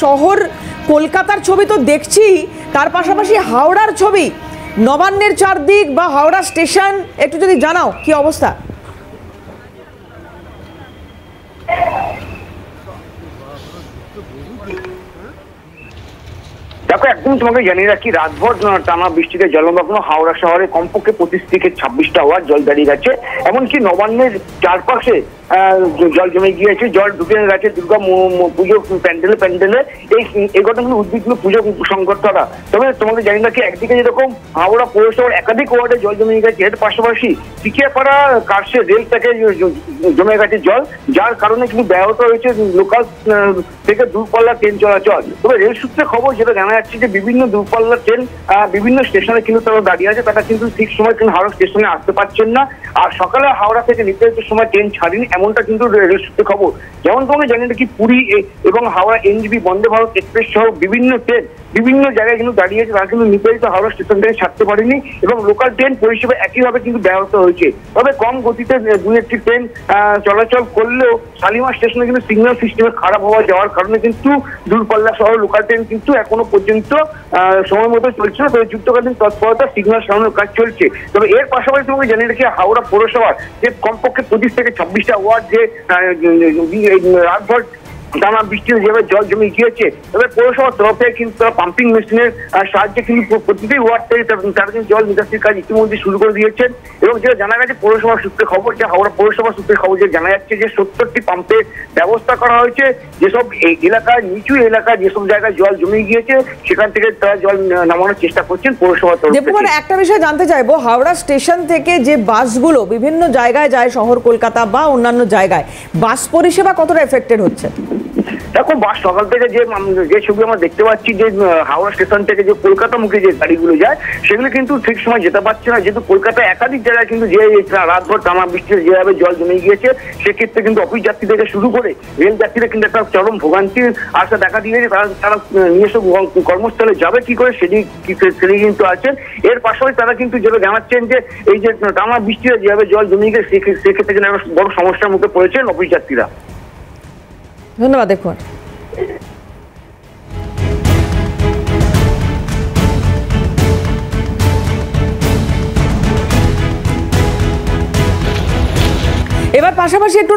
শহর কলকাতার ছবি তো দেখছি, তার পাশাপাশি হাওড়ার ছবি, নবান্নের চারদিক বা হাওড়া স্টেশন একটু যদি জানাও কি অবস্থা। দেখো, একদম তোমাকে জানিয়ে রাখি, রাতভর টানা বৃষ্টিতে জলমগ্ন হাওড়া শহরে কমপক্ষে 25 থেকে 26টা ওয়ার্ড জল দাঁড়িয়ে গেছে। এমনকি নবান্নের চারপাশে জল জমে গিয়েছে, জল ঢুকে গেছে দুর্গা পুজো প্যান্ডেলে। এই ঘটনাগুলো উদ্বিগ্ন পুজো সংগঠনরা। তবে তোমাকে জানিয়ে রাখি, একদিকে যেরকম হাওড়া পৌরসভার একাধিক ওয়ার্ডে জল জমে গেছে, এর পাশাপাশি টিকিয়াপাড়া কার্শে রেল থেকে জমে গেছে জল, যার কারণে কিন্তু ব্যাহত হয়েছে লোকাল থেকে দূরপাল্লা ট্রেন চলাচল। তবে রেল সূত্রে খবর যেটা জানা যাচ্ছে যে বিভিন্ন দূরপাল্লার ট্রেন বিভিন্ন স্টেশনে কিন্তু তারা দাঁড়িয়ে আছে, তারা কিন্তু ঠিক সময় কিন্তু হাওড়া স্টেশনে আসতে পারছেন না। আর সকালে হাওড়া থেকে নির্ধারিত সময় ট্রেন ছাড়েনি, এমনটা কিন্তু রেল সূত্রে খবর। যেমন তোমাকে জানিয়ে রাখি, পুরী এবং হাওড়া এনজিবি, বন্দে ভারত এক্সপ্রেস সহ বিভিন্ন ট্রেন বিভিন্ন জায়গায় কিন্তু দাঁড়িয়েছে, তারা কিন্তু নির্ধারিত হাওড়া স্টেশন থেকে ছাড়তে পারেনি এবং লোকাল ট্রেন পরিষেবা একইভাবে কিন্তু ব্যাহত হয়েছে। তবে কম গতিতে দু একটি ট্রেন চলাচল করলেও শালিমার স্টেশনে কিন্তু সিগন্যাল সিস্টেমে খারাপ হওয়া যাওয়ার কারণে কিন্তু দূরপাল্লা সহ লোকাল ট্রেন কিন্তু এখনো পর্যন্ত সময় মতো চলছে না। তবে যুদ্ধকালীন তৎপরতা সিগন্যাল সারানোর কাজ চলছে। তবে এর পাশাপাশি তোমাকে জানিয়ে রাখি, হাওড়া পৌরসভার যে কমপক্ষে 25 থেকে 26টা ওয়ার্ড যে রাতভর টানা বৃষ্টিতে যেভাবে জল জমে গিয়েছে, তবে পৌরসভার তরফে কিন্তু পাম্পিং মেশিনের সাহায্যে কিন্তু প্রতিটি ওয়ার্ড থেকে তারা কিন্তু জল নিকাশির কাজ ইতিমধ্যে শুরু করে দিয়েছেন। এবং যেটা জানা গেছে পৌরসভার সূত্রে খবর, যে হাওড়া পৌরসভার সূত্রে খবর যে জানা যাচ্ছে যে 70টি পাম্পের ব্যবস্থা করা হয়েছে। যেসব এলাকায় নিচু এলাকায় যেসব জায়গায় জল জমে গিয়েছে সেখান থেকে তারা জল নামানোর চেষ্টা করছেন পৌরসভার তরফ থেকে। একটা বিষয় জানতে চাইবো, হাওড়া স্টেশন থেকে যে বাসগুলো বিভিন্ন জায়গায় যায়, শহর কলকাতা বা অন্যান্য জায়গায়, বাস পরিষেবা কতটা এফেক্টেড হচ্ছে? দেখো, বাস সকাল থেকে যে ছবি আমরা দেখতে পাচ্ছি, যে হাওড়া স্টেশন থেকে যে কলকাতামুখী যে গাড়িগুলো যায় সেগুলো কিন্তু ঠিক সময় যেতে পারছে না, যেহেতু কলকাতায় একাধিক জায়গায় কিন্তু যে রাতভর টানা বৃষ্টিতে যেভাবে জল জমে গিয়েছে, সেক্ষেত্রে কিন্তু অফিস যাত্রী থেকে শুরু করে রেল যাত্রীরা কিন্তু একটা চরম ভোগান্তির আশা দেখা দিয়েছে। তারা নিজস্ব কর্মস্থলে যাবে কি করে সেদিকে কিন্তু আছেন। এর পাশাপাশি তারা কিন্তু যেটা জানাচ্ছেন যে এই যে টানা বৃষ্টিতে যেভাবে জল জমে গিয়েছে সেক্ষেত্রে কিন্তু একটা বড় সমস্যার মুখে পড়েছেন অফিস যাত্রীরা। ধন্যবাদ। দেখুন, এবার পাশাপাশি একটু